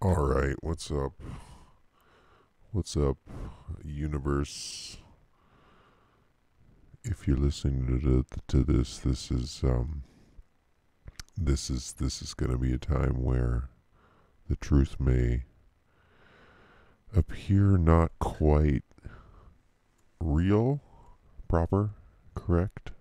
All right, what's up? What's up, universe? If you're listening to this, this is going to be a time where the truth may appear not quite real, proper, correct.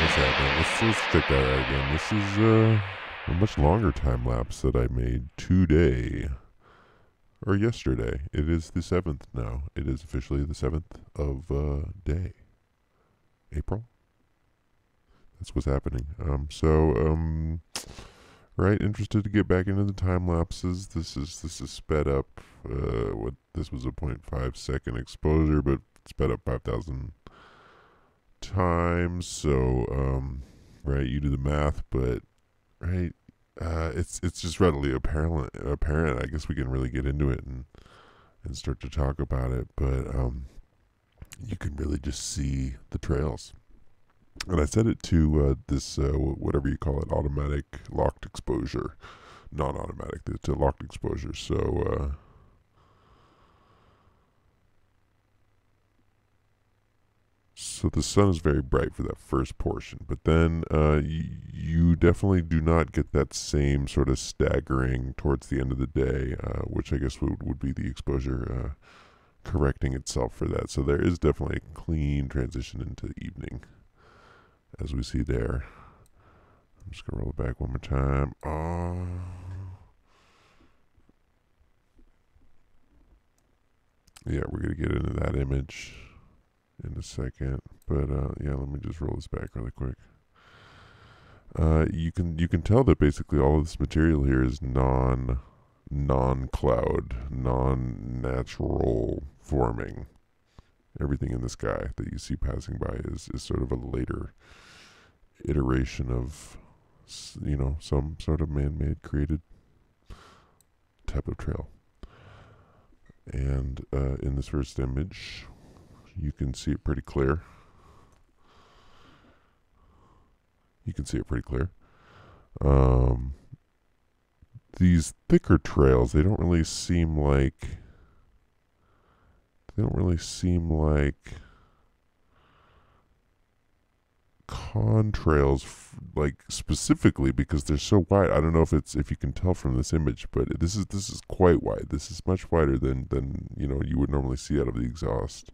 What's happening? Let's check that out again. This is a much longer time lapse that I made today. Or yesterday. It is the 7th now. It is officially the 7th of day. April? That's what's happening. Right, interested to get back into the time lapses. This is sped up. What this was a 0.5 second exposure, but sped up 5,000 times. So, right, you do the math, but right, it's just readily apparent. Apparent. I guess we can really get into it and start to talk about it, but you can really just see the trails. And I set it to this whatever you call it, automatic locked exposure, non-automatic. It's a locked exposure. So the sun is very bright for that first portion, but then you definitely do not get that same sort of staggering towards the end of the day, which I guess would be the exposure correcting itself for that. So there is definitely a clean transition into the evening, as we see there. I'm just gonna roll it back one more time. Yeah, we're gonna get into that image in a second, but yeah, let me just roll this back really quick. You can tell that basically all of this material here is non-cloud, non-natural forming. Everything in the sky that you see passing by is sort of a later iteration of some sort of man-made created type of trail. And in this first image, you can see it pretty clear. You can see it pretty clear. These thicker trails, they don't really seem like contrails, like specifically because they're so wide. I don't know if you can tell from this image, but this is quite wide. This is much wider than you would normally see out of the exhaust,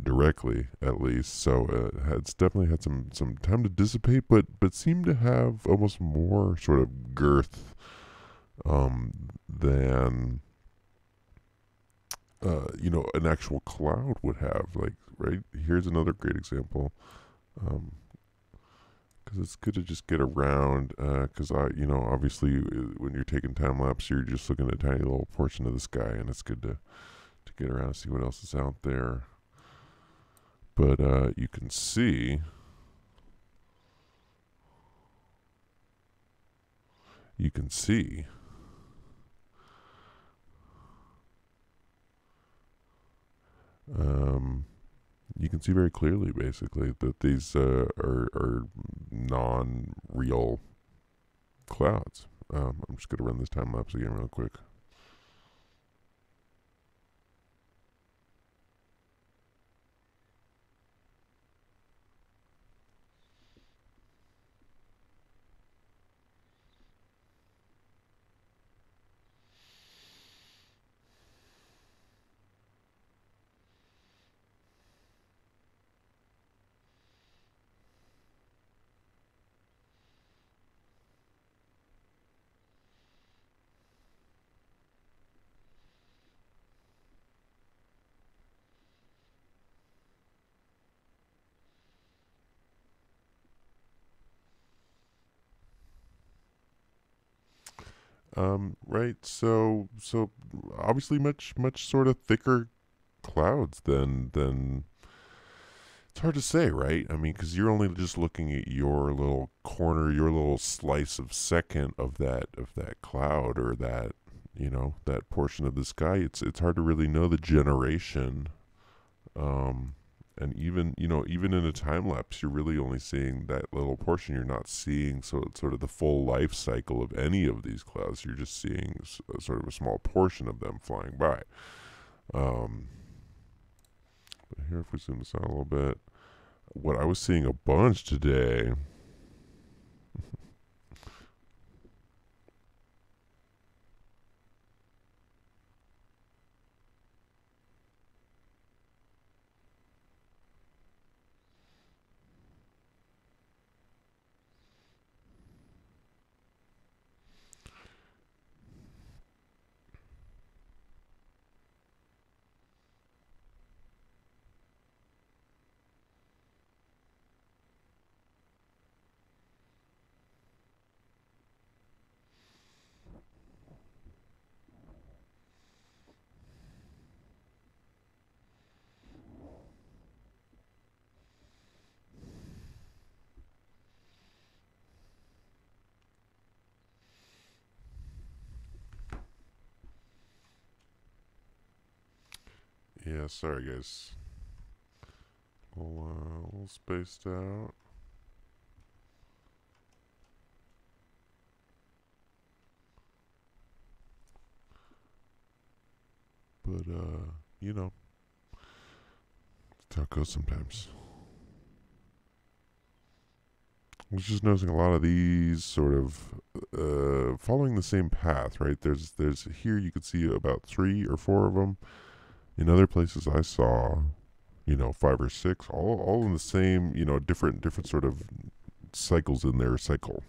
directly at least. So it's definitely had some time to dissipate, but seemed to have almost more sort of girth than an actual cloud would have. Like, right here's another great example. Um, because it's good to just get around. Because obviously, when you're taking time lapse, you're just looking at a tiny little portion of the sky, and it's good to get around and see what else is out there. But you can see, you can see, um, you can see very clearly, basically, that these are non-real clouds. I'm just gonna run this time lapse again real quick. Right. So obviously much sort of thicker clouds than it's hard to say, right? I mean, because you're only just looking at your little corner, your little slice of second of that cloud or that that portion of the sky. It's hard to really know the generation. Um, and even in a time lapse, you're really only seeing that little portion. You're not seeing sort of the full life cycle of any of these clouds. You're just seeing sort of a small portion of them flying by. Um, but here, if we zoom this out a little bit, what I was seeing a bunch today. Yeah, sorry guys, a little spaced out, but you know, that's how it goes sometimes. I was just noticing a lot of these sort of following the same path, right? There's here you could see about 3 or 4 of them. In other places I saw, 5 or 6, all in the same, different sort of cycles in their cycle.